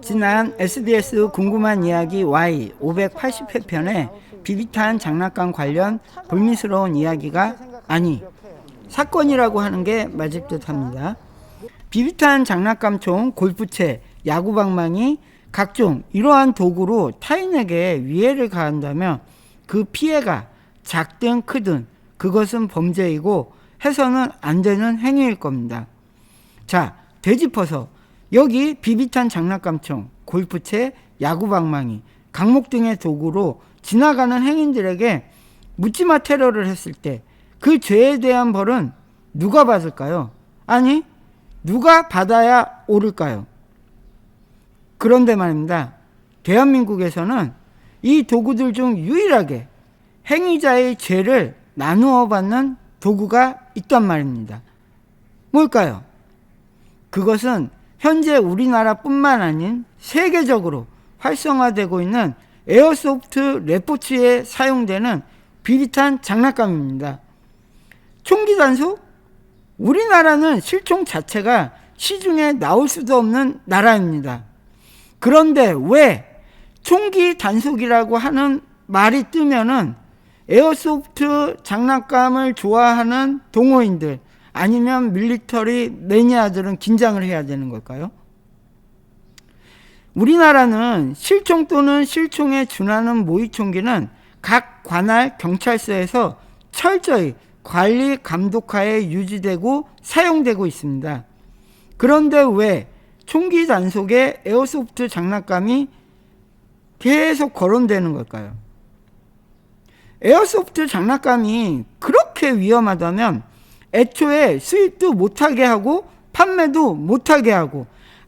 지난 SDS 궁금한 이야기 Y 580회편에 비비탄 장난감 관련 불미스러운 이야기가 사건이라고 하는 게 맞을 듯 합니다. 비비탄 장난감총, 골프채, 야구방망이, 각종 이러한 도구로 타인에게 위해를 가한다면 그 피해가 작든 크든 그것은 범죄이고 해서는 안 되는 행위일 겁니다. 자, 되짚어서 여기 비비탄 장난감총, 골프채, 야구방망이, 강목 등의 도구로 지나가는 행인들에게 묻지마 테러를 했을 때 그 죄에 대한 벌은 누가 받을까요? 아니, 누가 받아야 옳을까요? 그런데 말입니다. 대한민국에서는 이 도구들 중 유일하게 행위자의 죄를 나누어 받는 도구가 있단 말입니다. 뭘까요? 그것은 현재 우리나라뿐만 아닌 세계적으로 활성화되고 있는 에어소프트 레포츠에 사용되는 비비탄 장난감입니다. 총기 단속? 우리나라는 실총 자체가 시중에 나올 수도 없는 나라입니다. 그런데 왜 총기 단속이라고 하는 말이 뜨면은 에어소프트 장난감을 좋아하는 동호인들 아니면 밀리터리 매니아들은 긴장을 해야 되는 걸까요? 우리나라는 실총 또는 실총에 준하는 모의총기는 각 관할 경찰서에서 철저히 관리 감독하에 유지되고 사용되고 있습니다. 그런데 왜 총기 단속에 에어소프트 장난감이 계속 거론되는 걸까요? 에어소프트 장난감이 그렇게 위험하다면 애초에 수입도 못하게 하고 판매도 못하게 하고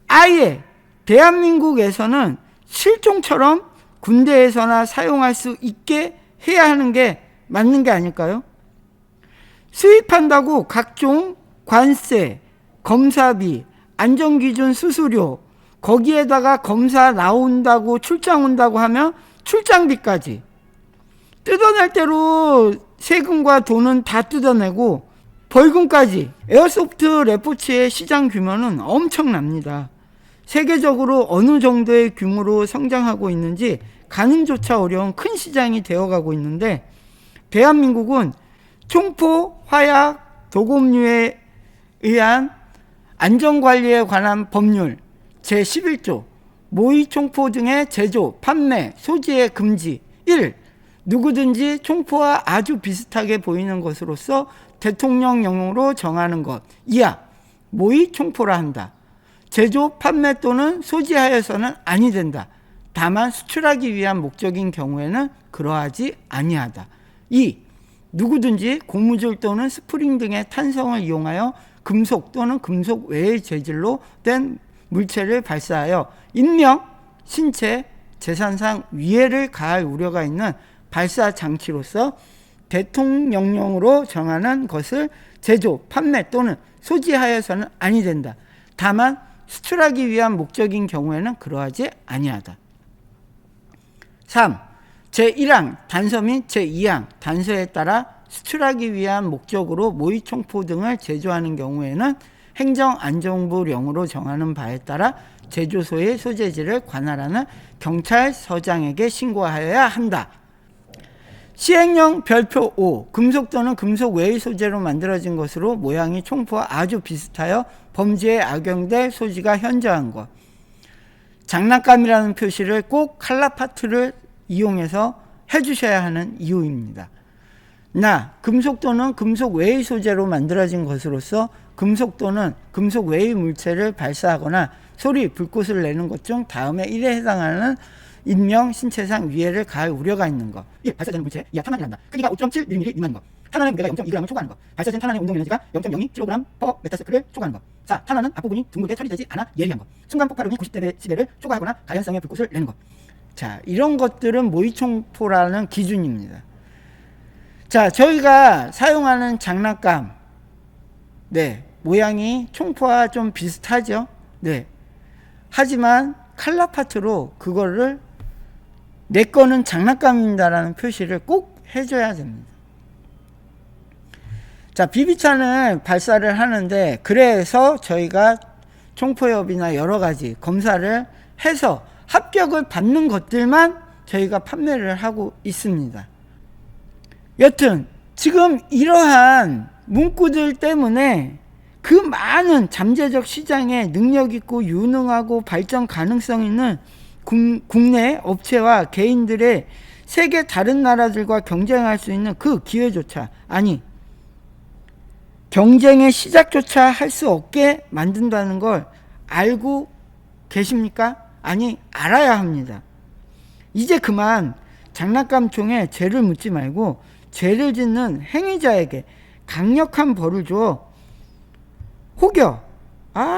아예 대한민국에서는 실총처럼 군대에서나 사용할 수 있게 해야 하는 게 맞는 게 아닐까요? 수입한다고 각종 관세, 검사비, 안전기준 수수료, 거기에다가 검사 나온다고 출장 온다고 하면 출장비까지 뜯어낼 대로 세금과 돈은 다 뜯어내고 벌금까지. 에어소프트 레포츠의 시장 규모는 엄청납니다. 세계적으로 어느 정도의 규모로 성장하고 있는지 가늠조차 어려운 큰 시장이 되어가고 있는데 대한민국은 총포, 화약, 도검류에 의한 안전관리에 관한 법률 제11조 모의총포 등의 제조, 판매, 소지의 금지 1. 누구든지 총포와 아주 비슷하게 보이는 것으로서 대통령령으로 정하는 것 이하 모의총포라 한다. 제조, 판매 또는 소지하여서는 아니 된다. 다만 수출하기 위한 목적인 경우에는 그러하지 아니하다. 2. 누구든지 고무줄 또는 스프링 등의 탄성을 이용하여 금속 또는 금속 외의 재질로 된 물체를 발사하여 인명, 신체, 재산상 위해를 가할 우려가 있는 발사 장치로서 대통령령으로 정하는 것을 제조, 판매 또는 소지하여서는 아니 된다. 다만 수출하기 위한 목적인 경우에는 그러하지 아니하다. 3. 제1항 단서 및 제2항 단서에 따라 수출하기 위한 목적으로 모의총포 등을 제조하는 경우에는 행정안전부령으로 정하는 바에 따라 제조소의 소재지를 관할하는 경찰서장에게 신고하여야 한다. 시행령 별표 5. 금속 또는 금속 외의 소재로 만들어진 것으로 모양이 총포와 아주 비슷하여 범죄에 악용될 소지가 현저한 것. 장난감이라는 표시를 꼭 칼라파트를 이용해서 해주셔야 하는 이유입니다. 금속 또는 금속 외의 소재로 만들어진 것으로서 금속 또는 금속 외의 물체를 발사하거나 소리, 불꽃을 내는 것 중 다음에 1에 해당하는 인명, 신체상 위해를 가할 우려가 있는 것. 1. 발사되는 물체 이하 탄환이 난다. 크기가 5.7mm 미만인 것. 탄환의 무게가 0.2g을 초과하는 것. 발사된 탄환의 운동 에너지가 0.02kg/m을 초과하는 것. 4. 탄환은 앞부분이 둥글게 처리되지 않아 예리한 것. 순간 폭발음이 90dB를 초과하거나 가연성의 불꽃을 내는 것. 자, 이런 것들은 모의총포라는 기준입니다. 자, 저희가 사용하는 장난감, 모양이 총포와 좀 비슷하죠. 하지만 칼라파트로 그거를 내 거는 장난감입니다라는 표시를 꼭 해줘야 됩니다. 자, 비비탄을 발사를 하는데 그래서 저희가 총포협이나 여러 가지 검사를 해서 합격을 받는 것들만 저희가 판매를 하고 있습니다. 여튼 지금 이러한 문구들 때문에 그 많은 잠재적 시장에 능력 있고 유능하고 발전 가능성 있는 국내 업체와 개인들의 세계 다른 나라들과 경쟁할 수 있는 그 기회조차, 아니 경쟁의 시작조차 할 수 없게 만든다는 걸 알고 계십니까? 아니, 알아야 합니다. 이제 그만 장난감총에 죄를 묻지 말고 죄를 짓는 행위자에게 강력한 벌을 줘 혹여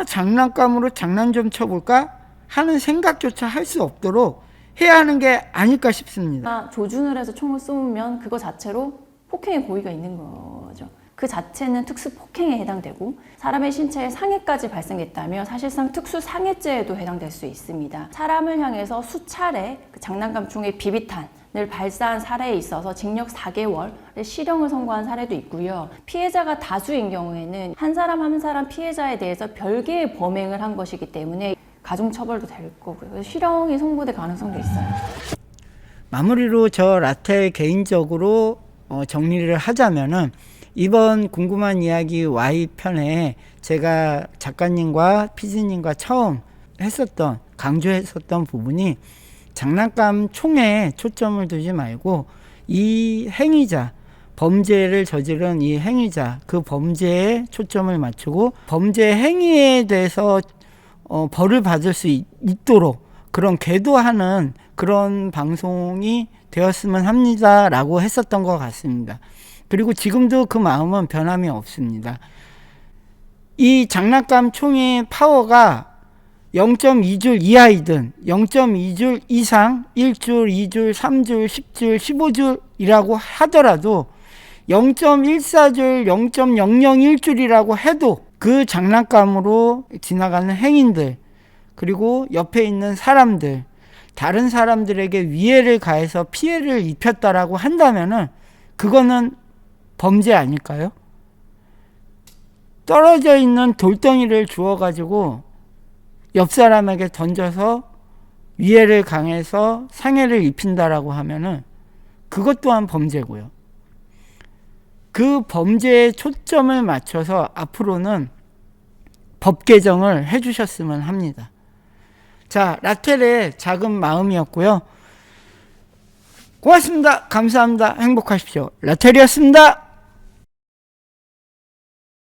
장난감으로 장난 좀 쳐볼까 하는 생각조차 할 수 없도록 해야 하는 게 아닐까 싶습니다. 조준을 해서 총을 쏘면 그거 자체로 폭행의 고의가 있는 거죠. 그 자체는 특수폭행에 해당되고 사람의 신체에 상해까지 발생했다면 사실상 특수상해죄에도 해당될 수 있습니다. 사람을 향해서 수차례 그 장난감총의 비비탄을 발사한 사례에 있어서 징역 4개월의 실형을 선고한 사례도 있고요. 피해자가 다수인 경우에는 한 사람 피해자에 대해서 별개의 범행을 한 것이기 때문에 가중처벌도 될 거고요. 실형이 선고될 가능성도 있어요. 마무리로 저 라텔 개인적으로 정리를 하자면은 이번 궁금한 이야기 Y편에 제가 작가님과 PD님과 처음 강조했었던 부분이 장난감 총에 초점을 두지 말고 이 행위자, 범죄를 저지른 이 행위자, 그 범죄에 초점을 맞추고 범죄 행위에 대해서 벌을 받을 수 있도록 그런 계도하는 그런 방송이 되었으면 합니다라고 했었던 것 같습니다. 그리고 지금도 그 마음은 변함이 없습니다. 이 장난감 총의 파워가 0.2줄 이하이든 0.2줄 이상 1줄, 2줄, 3줄, 10줄, 15줄이라고 하더라도 0.14줄, 0.001줄이라고 해도 그 장난감으로 지나가는 행인들 그리고 옆에 있는 사람들 다른 사람들에게 위해를 가해서 피해를 입혔다라고 한다면은 그거는 범죄 아닐까요? 떨어져 있는 돌덩이를 주워가지고 옆 사람에게 던져서 위해를 가해서 상해를 입힌다라고 하면은 그것 또한 범죄고요. 그 범죄에 초점을 맞춰서 앞으로는 법 개정을 해주셨으면 합니다. 자, 라텔의 작은 마음이었고요. 고맙습니다. 감사합니다. 행복하십시오. 라텔이었습니다.